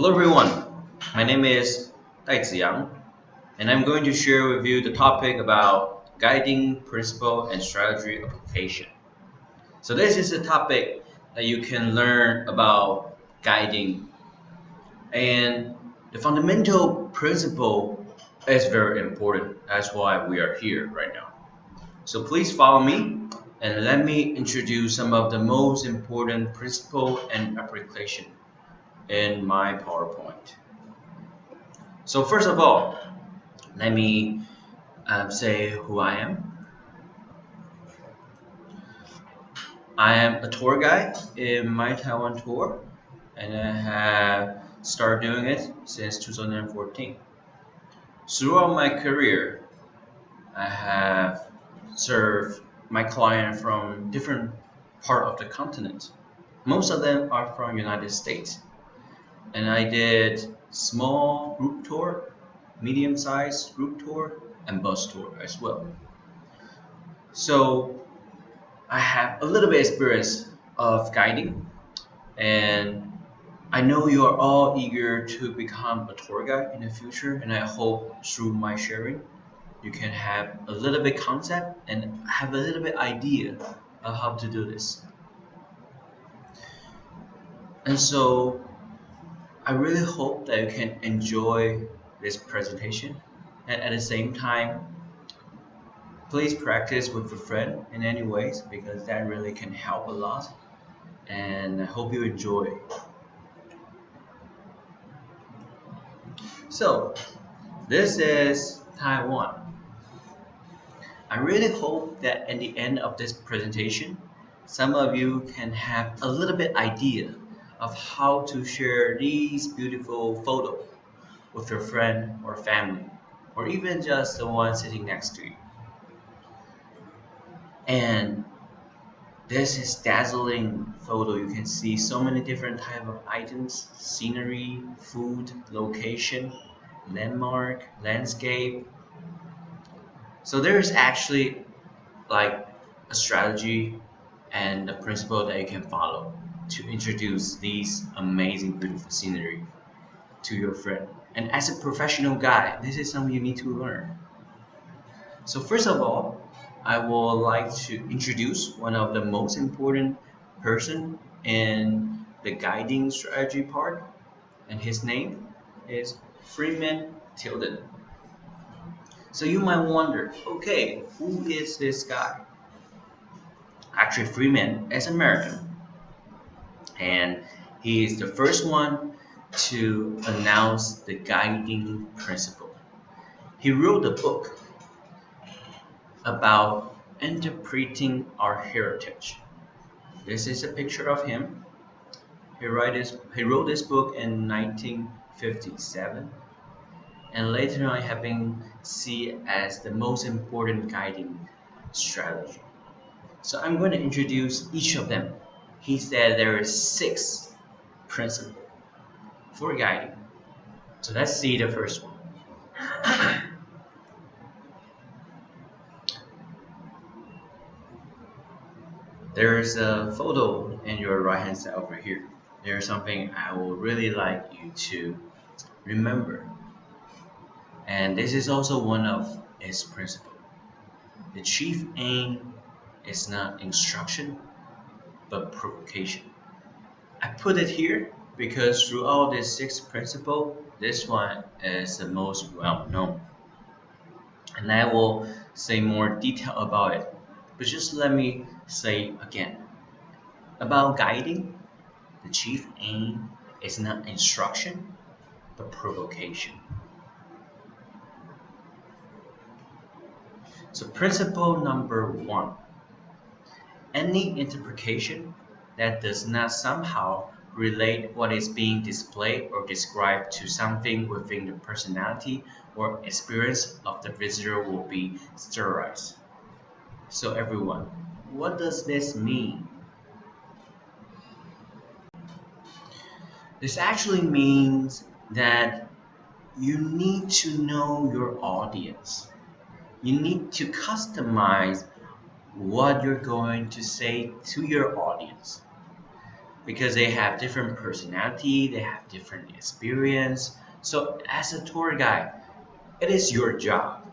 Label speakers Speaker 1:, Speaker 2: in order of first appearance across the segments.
Speaker 1: Hello everyone, my name is Tzu Yang, and I'm going to share with you the topic about guiding principle and strategy application. So this is a topic that you can learn about guiding, and the fundamental principle is very important. That's why we are here right now. So please follow me and let me introduce some of the most important principle and application in my PowerPoint. So first of all, let me say who I am. I am a tour guide in my Taiwan tour, and I have started doing it since 2014. Throughout my career, I have served my client from different part of the continent. Most of them are from United States, and I did small group tour, medium-sized group tour, and bus tour as well. So I have a little bit experience of guiding, and I know you are all eager to become a tour guide in the future, and I hope through my sharing you can have a little bit concept and have a little bit idea of how to do this. And so I really hope that you can enjoy this presentation, and at the same time please practice with a friend in any ways, because that really can help a lot, and I hope you enjoy. So this is Taiwan. I really hope that at the end of this presentation, some of you can have a little bit idea of how to share these beautiful photos with your friend or family, or even just the one sitting next to you. And this is dazzling photo. You can see so many different type of items, scenery, food, location, landmark, landscape. So there is actually like a strategy and a principle that you can follow to introduce these amazing beautiful scenery to your friend. And as a professional guide, this is something you need to learn. So first of all, I would like to introduce one of the most important person in the guiding strategy part, and his name is Tilden. So you might wonder, okay, who is this guy? Actually, Freeman is American, and he is the first one to announce the guiding principle. He wrote a book about interpreting our heritage. This is a picture of him. He wrote this book in 1957, and later on have been seen as the most important guiding strategy. So I'm going to introduce each of them. He said there are 6 principles for guiding. So let's see the first one. There's a photo in your right hand side over here. There's something I would really like you to remember. And this is also one of its principles. The chief aim is not instruction, but provocation. I put it here because throughout these 6 principles, this one is the most well known. And I will say more detail about it. But just let me say again. About guiding, the chief aim is not instruction, but provocation. So principle number 1. Any interpretation that does not somehow relate what is being displayed or described to something within the personality or experience of the visitor will be sterilized. So everyone, what does this mean? This actually means that you need to know your audience. You need to customize what you're going to say to your audience. because they have different personality, they have different experience. So as a tour guide, it is your job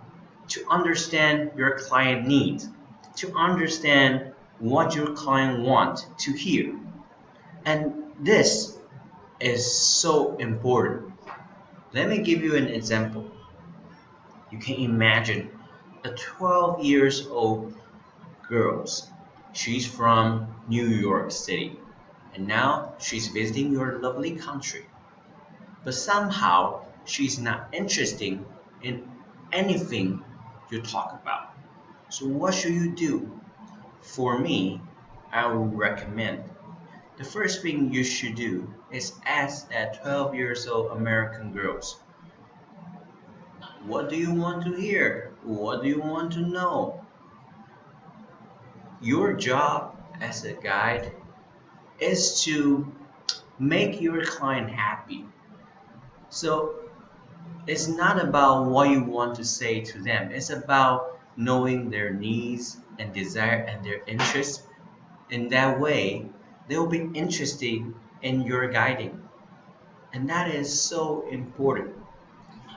Speaker 1: to understand your client needs, to understand what your client wants to hear. And this is so important. Let me give you an example. You can imagine a 12 years old girl. She's from New York City, and now she's visiting your lovely country. But somehow she's not interested in anything you talk about. So what should you do? For me, I would recommend the first thing you should do is ask that 12 years old American girls, what do you want to hear? What do you want to know? Your job as a guide is to make your client happy. So it's not about what you want to say to them. It's about knowing their needs and desire and their interests. In that way, they'll be interested in your guiding. And that is so important.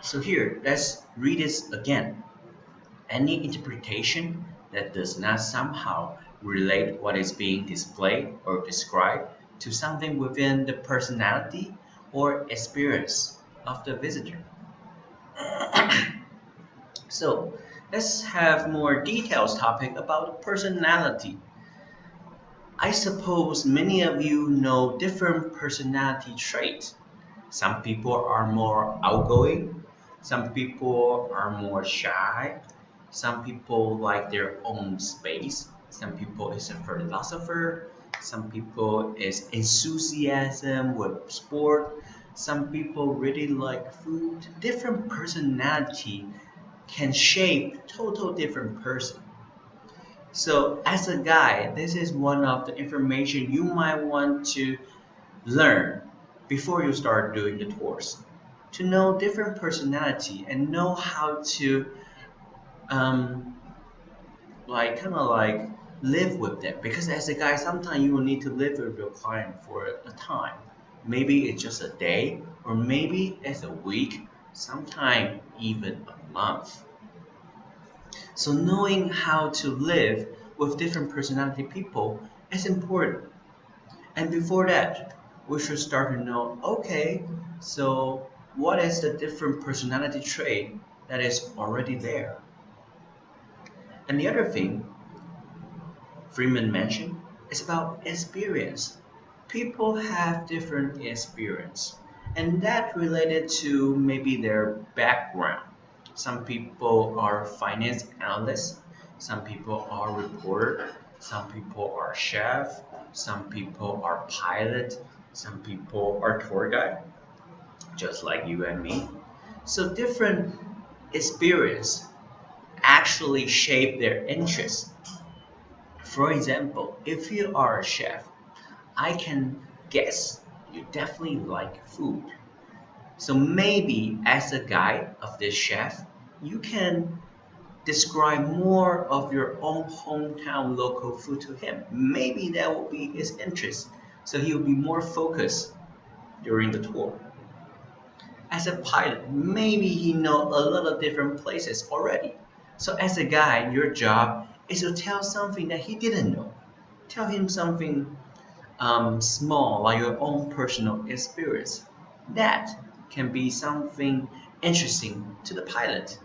Speaker 1: So here, let's read this again. Any interpretation that does not somehow relate what is being displayed or described to something within the personality or experience of the visitor. So let's have more details topic about personality. I suppose many of you know different personality traits. Some people are more outgoing, some people are more shy, some people like their own space, some people is a philosopher, some people is enthusiasm with sport, some people really like food. Different personality can shape total different person. So as a guide, this is one of the information you might want to learn before you start doing the tours. To know different personality and know how to um, like kind of like live with them. Because as a guide, sometimes you will need to live with your client for a time. Maybe it's just a day, or maybe it's a week, sometime even a month. So knowing how to live with different personality people is important. And before that, we should start to know, okay, so what is the different personality trait that is already there? And the other thing Freeman mentioned is about experience. People have different experience, and that related to maybe their background. Some people are finance analysts, some people are reporter, some people are chef, some people are pilot, some people are tour guide, just like you and me. So different experience actually shape their interests. For example, if you are a chef, I can guess you definitely like food. So maybe as a guide of this chef, you can describe more of your own hometown local food to him. Maybe that will be his interest. So he will be more focused during the tour. As a pilot, maybe he know a lot of different places already. So as a guide, your job is to tell something that he didn't know. Tell him something small, like your own personal experience. That can be something interesting to the pilot.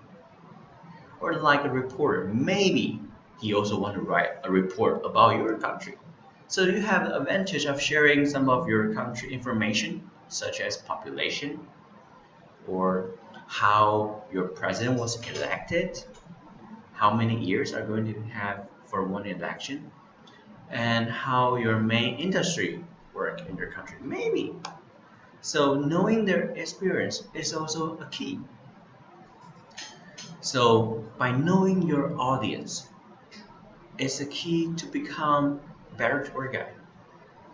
Speaker 1: Or like a reporter, maybe he also want to write a report about your country. So you have the advantage of sharing some of your country information, such as population, or how your president was elected, how many years are going to have for one election, and how your main industry work in your country. Maybe. So knowing their experience is also a key. So by knowing your audience is a key to become a better tour guide.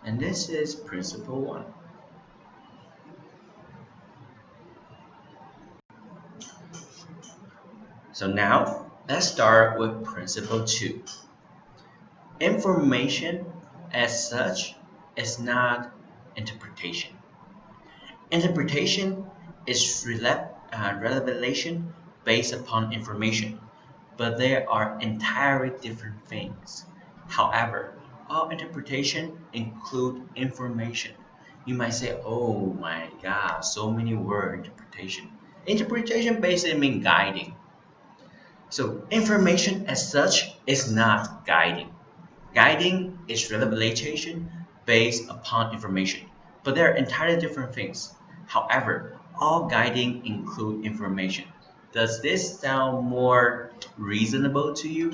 Speaker 1: And this is principle one. So now let's start with principle two. Information as such is not interpretation. Interpretation is revelation based upon information, but they are entirely different things. However, all interpretation include information. You might say, "Oh my God, so many words interpretation." Interpretation basically means guiding. So information as such is not guiding. Guiding is revelation based upon information, but they're entirely different things. However, all guiding include information. Does this sound more reasonable to you?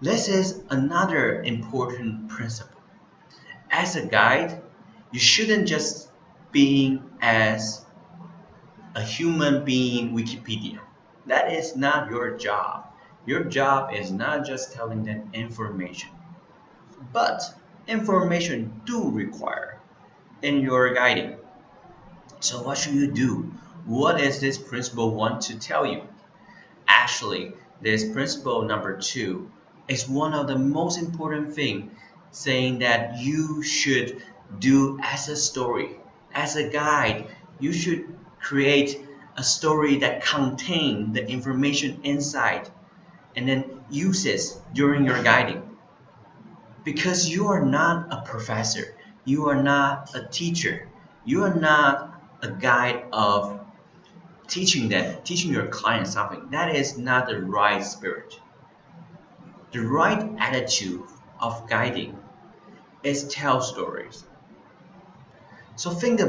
Speaker 1: This is another important principle. As a guide, you shouldn't just be as a human being Wikipedia. That is not your job. Your job is not just telling them information. But information do require in your guiding. So what should you do? What is this principle want to tell you? Actually, this principle number 2 is one of the most important thing saying that you should do as a story. As a guide, you should create a story that contain the information inside and then use it during your guiding. Because you are not a professor, you are not a teacher, you are not a guide of teaching your client something. That is not the right spirit. The right attitude of guiding is tell stories. So think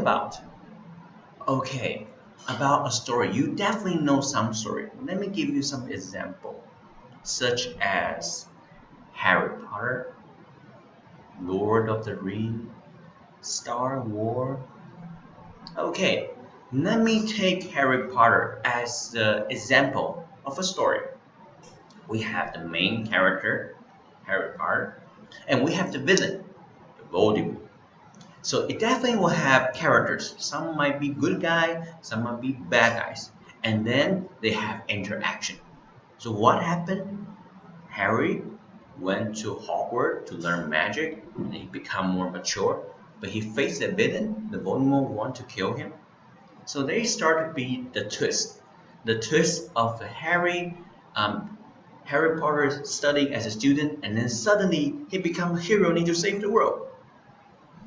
Speaker 1: okay, about a story. You definitely know some story. Let me give you some example, such as Harry Potter, Lord of the Rings, Star Wars. Okay, let me take Harry Potter as the example of a story. We have the main character, Harry Potter, and we have the villain, Voldemort. So it definitely will have characters. Some might be good guys, some might be bad guys, and then they have interaction. So what happened? Harry went to Hogwarts to learn magic, and he become more mature. But he faced a villain, the Voldemort want to kill him. So they start to be the twist of Harry Potter studying as a student, and then suddenly he becomes a hero, need to save the world.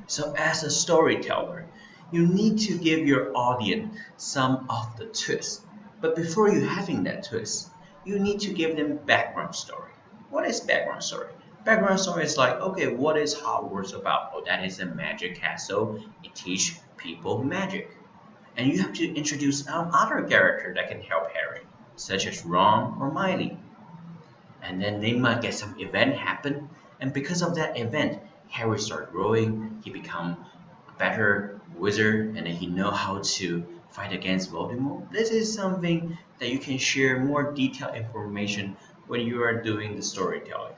Speaker 1: So as a storyteller, you need to give your audience some of the twist. But before you having that twist, you need to give them background story. What is background story? Background story is like, okay, what is Hogwarts about? Oh, that is a magic castle. It teach people magic. And you have to introduce other character that can help Harry, such as Ron or Miley. And then they might get some event happen, and because of that event, Harry start growing. He become a better wizard, and then he know how to fight against Voldemort. This is something that you can share more detailed information when you are doing the storytelling.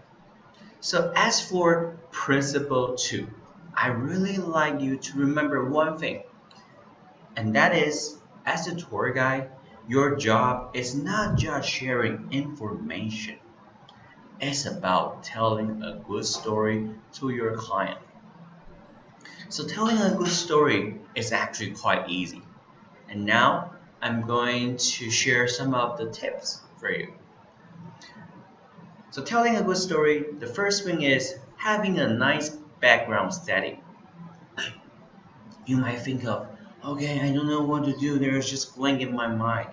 Speaker 1: So as for principle 2, I really like you to remember one thing, and that is, as a tour guide, your job is not just sharing information. It's about telling a good story to your client. So telling a good story is actually quite easy. And now I'm going to share some of the tips for you. So telling a good story, the first thing is having a nice background setting. You might think of, okay, I don't know what to do. There's just blank in my mind.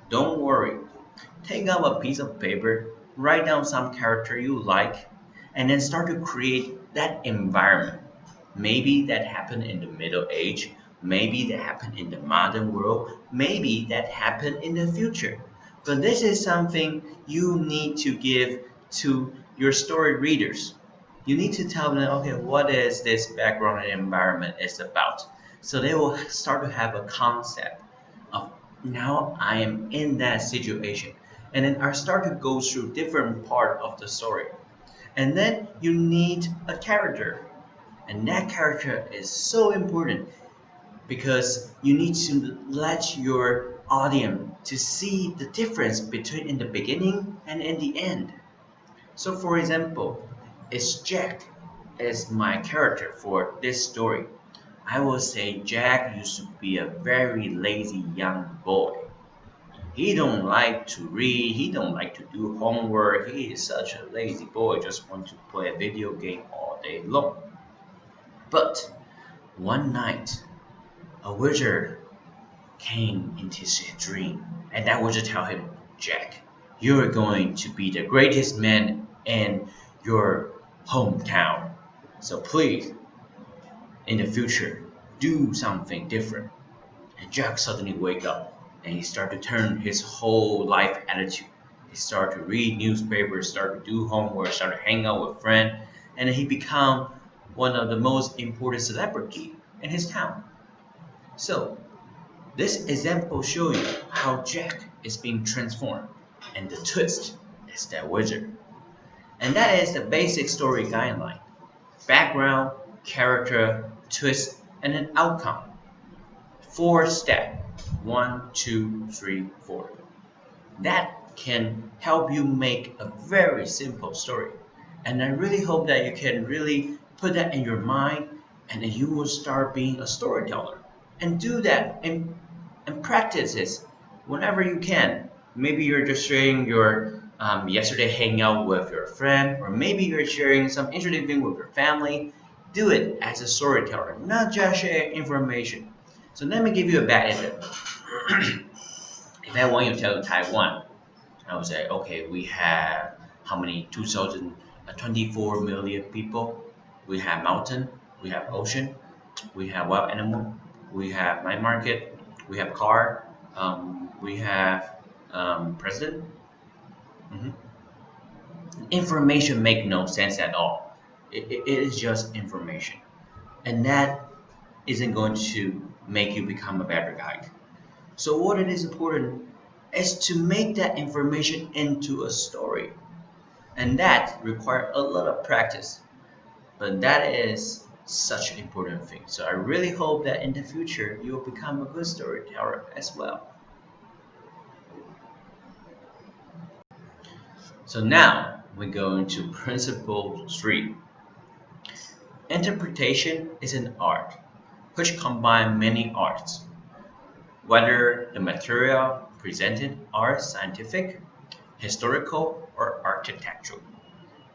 Speaker 1: Don't worry. Take out a piece of paper, write down some character you like, and then start to create that environment. Maybe that happened in the Middle Age, maybe that happened in the modern world, maybe that happened in the future. But this is something you need to give to your story readers. You need to tell them, okay, what is this background and environment is about. So they will start to have a concept of now I am in that situation. And then I start to go through different part of the story. And then you need a character. And that character is so important because you need to let your audience to see the difference between in the beginning and in the end. So for example, it's Jack. is my character for this story, I will say Jack used to be a very lazy young boy. He don't like to read, he don't like to do homework, he is such a lazy boy, just want to play a video game all day long. But one night, a wizard came into his dream, and that wizard tell him, Jack, you're going to be the greatest man in your hometown. So please, in the future, do something different. And Jack suddenly wake up and he started to turn his whole life attitude. He started to read newspapers, started to do homework, started to hang out with friends, and he become one of the most important celebrity in his town. So this example shows you how Jack is being transformed, and the twist is that wizard. And that is the basic story guideline: background, character, twist, and an outcome. Four step: one, two, three, four. That can help you make a very simple story. And I really hope that you can really put that in your mind, and then you will start being a storyteller. And do that and practice it whenever you can. Maybe you're just sharing your yesterday hangout with your friend, or maybe you're sharing some interesting thing with your family. Do it as a storyteller, not just share information. So let me give you a bad example. If I want you to tell Taiwan, I would say, okay, we have how many? 2024 million people. We have mountain, we have ocean, we have wild animal, we have night market, we have car, we have president. Mhm. Information make no sense at all. It is just information, and that isn't going to make you become a better guide. So what it is important is to make that information into a story, and that requires a lot of practice. But that is such an important thing. So I really hope that in the future you will become a good storyteller as well. So now we go into principle 3. Interpretation is an art which combines many arts, whether the material presented are scientific, historical, or architectural.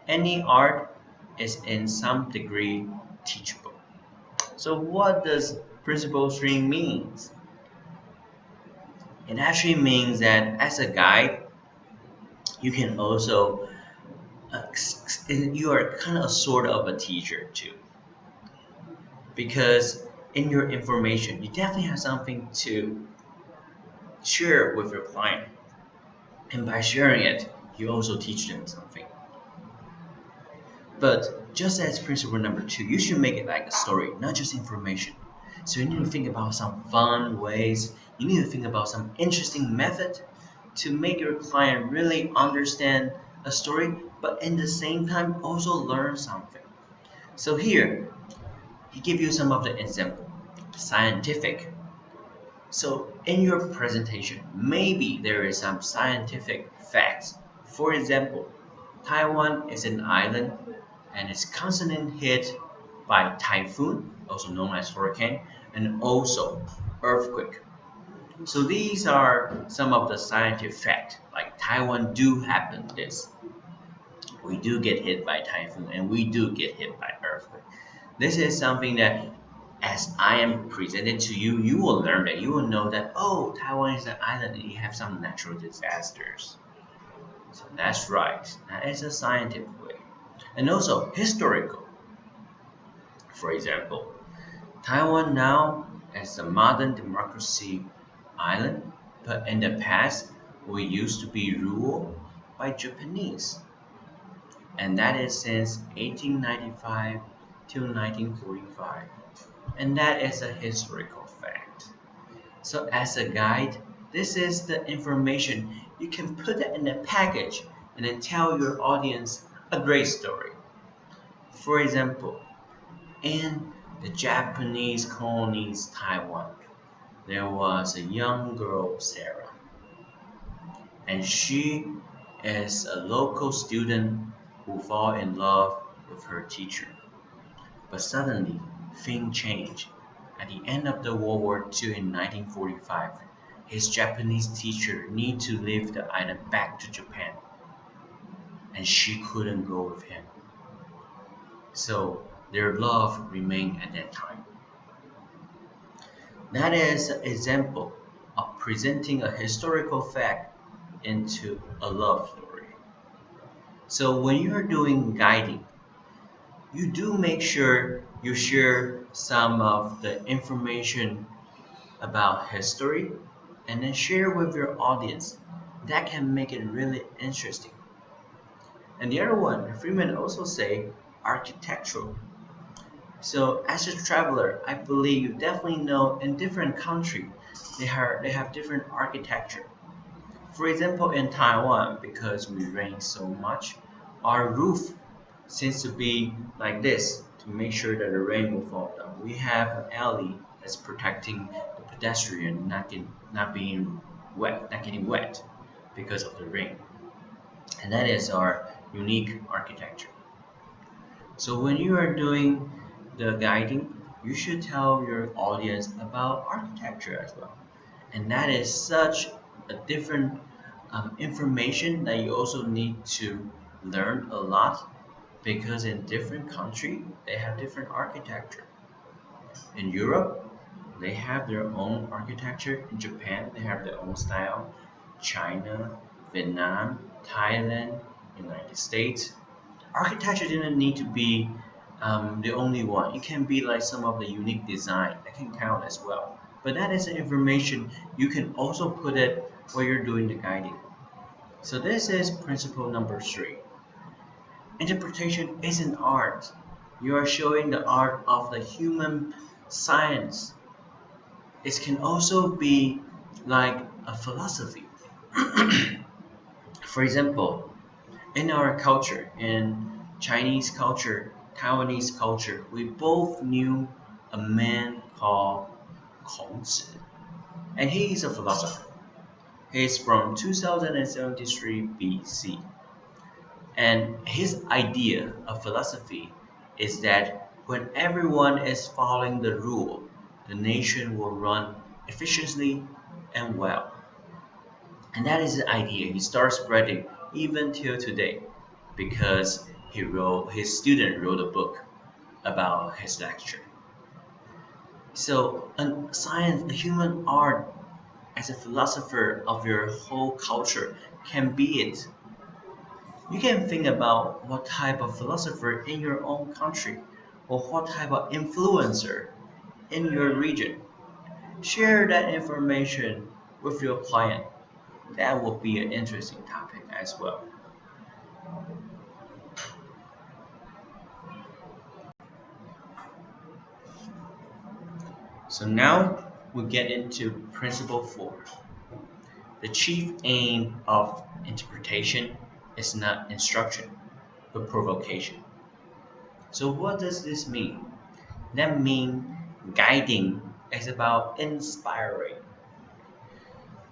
Speaker 1: Any art is in some degree teachable. So what does principle 3 means? It actually means that as a guide, you can also you are kind of a sort of a teacher too, because in your information you definitely have something to share with your client, and by sharing it you also teach them something. But just as principle number 2, you should make it like a story, not just information. So you need to think about some fun ways, you need to think about some interesting method to make your client really understand a story, but in the same time also learn something. So here, he give you some of the example. Scientific. So in your presentation, maybe there is some scientific facts. For example, Taiwan is an island and is constantly hit by typhoon, also known as hurricane, and also earthquake. So these are some of the scientific facts. Like Taiwan do happen this. We do get hit by typhoon and we do get hit by earthquake. This is something that as I am presented to you, you will learn that. You will know that, oh, Taiwan is an island and you have some natural disasters. So that's right. That is a scientific way. And also historical. For example, Taiwan now is a modern democracy island, but in the past we used to be ruled by Japanese. And that is since 1895 till 1945. And that is a historical fact. So as a guide, this is the information. You can put it in a package and then tell your audience a great story. For example, in the Japanese colonies Taiwan, there was a young girl, Sarah, and she is a local student who fall in love with her teacher. But suddenly, things changed. At the end of the World War II in 1945, his Japanese teacher needed to leave the island back to Japan, and she couldn't go with him. So their love remained at that time. That is an example of presenting a historical fact into a love story. So when you're doing guiding, you do make sure you share some of the information about history and then share with your audience. That can make it really interesting. And the other one, Freeman also say architectural. So as a traveler, I believe you definitely know in different countries they have different architecture. For example, in Taiwan, because we rain so much, our roof seems to be like this to make sure that the rain will fall down. We have an alley that's protecting the pedestrian not being wet, not getting wet because of the rain. And that is our unique architecture. So when you are doing the guiding, you should tell your audience about architecture as well. And that is such a different information that you also need to learn a lot because in different country they have different architecture. In Europe, they have their own architecture. In Japan, they have their own style. China, Vietnam, Thailand, United States. Architecture didn't need to be the only one. It can be like some of the unique design that can count as well. But that is information you can also put it while you're doing the guiding. So this is principle number 3. Interpretation is an art. You are showing the art of the human science. It can also be like a philosophy. For example, in our culture, in Chinese culture, Taiwanese culture, we both knew a man called Tzu, and he is a philosopher. He is from 2073 BC, and his idea of philosophy is that when everyone is following the rule, the nation will run efficiently and well. And that is the idea he starts spreading even till today because his student wrote a book about his lecture. So a science, a human art as a philosopher of your whole culture can be it. You can think about what type of philosopher in your own country or what type of influencer in your region. Share that information with your client. That will be an interesting topic as well. So now we get into principle 4. The chief aim of interpretation is not instruction, but provocation. So what does this mean? That means guiding is about inspiring.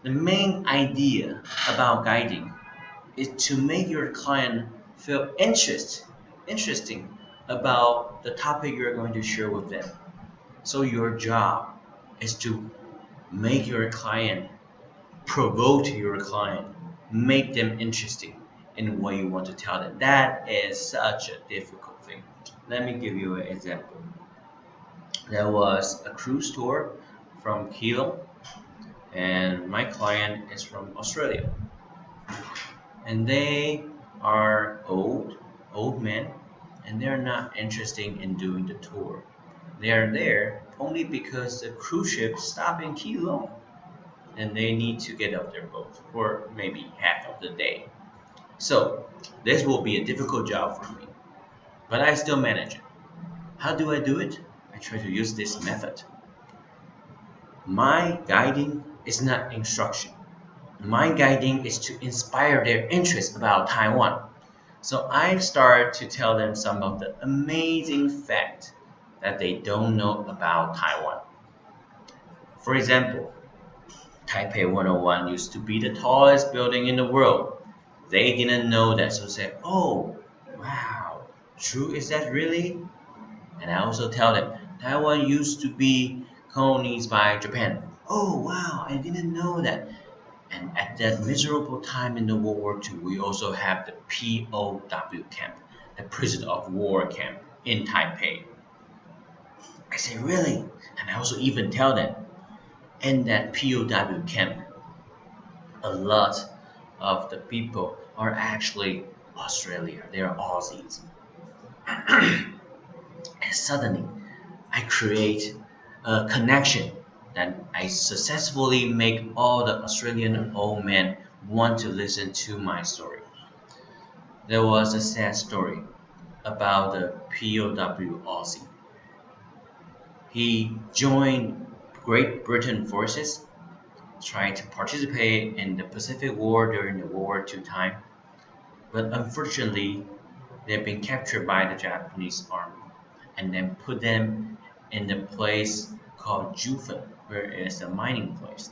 Speaker 1: The main idea about guiding is to make your client feel interesting about the topic you're going to share with them. So your job is to make your client, provoke your client, make them interesting in what you want to tell them. That is such a difficult thing. Let me give you an example. There was a cruise tour from Kilo, and my client is from Australia. And they are old men, and they're not interested in doing the tour. They are there only because the cruise ship stopped in Keelung and they need to get off their boat for maybe half of the day. So this will be a difficult job for me, but I still manage it. How do I do it? I try to use this method. My guiding is not instruction. My guiding is to inspire their interest about Taiwan. So I start to tell them some of the amazing facts that they don't know about Taiwan. For example, Taipei 101 used to be the tallest building in the world. They didn't know that, so said, "Oh, wow, true, is that really?" And I also tell them Taiwan used to be colonized by Japan. Oh wow, I didn't know that. And at that miserable time in the World War II, we also have the POW camp, the prison of war camp in Taipei. I say, really? And I also even tell them in that POW camp, a lot of the people are actually Australia. They are Aussies. And suddenly, I create a connection that I successfully make all the Australian old men want to listen to my story. There was a sad story about the POW Aussie. He joined Great Britain forces, tried to participate in the Pacific War during the World War II time, but unfortunately, they've been captured by the Japanese army and then put them in the place called Jufen, where it's a mining place.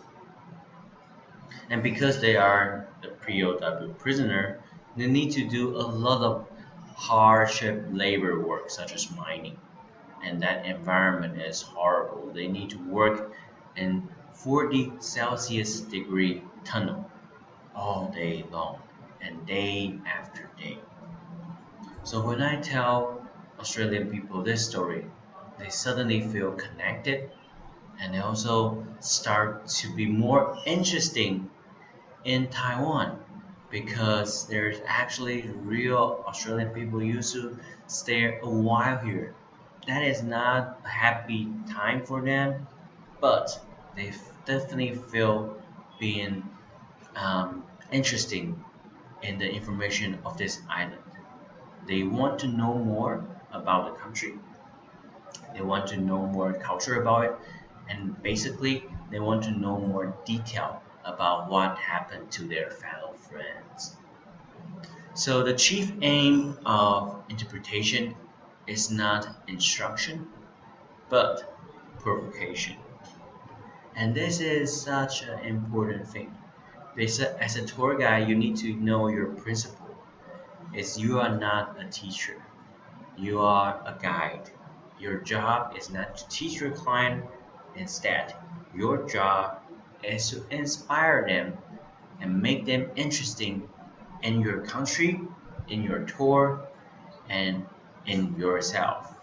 Speaker 1: And because they are the POW prisoner, they need to do a lot of hardship labor work, such as mining. And that environment is horrible. They need to work in 40 Celsius degree tunnel all day long and day after day. So when I tell Australian people this story, they suddenly feel connected and they also start to be more interesting in Taiwan because there's actually real Australian people used to stay a while here. That is not a happy time for them, but they definitely feel being interesting in the information of this island. They want to know more about the country. They want to know more culture about it, and basically, they want to know more detail about what happened to their fellow friends. So, the chief aim of interpretation is not instruction, but provocation. And this is such an important thing. Because as a tour guide, you need to know your principle. Is you are not a teacher, you are a guide. Your job is not to teach your client. Instead, your job is to inspire them and make them interesting in your country, in your tour, and in yourself.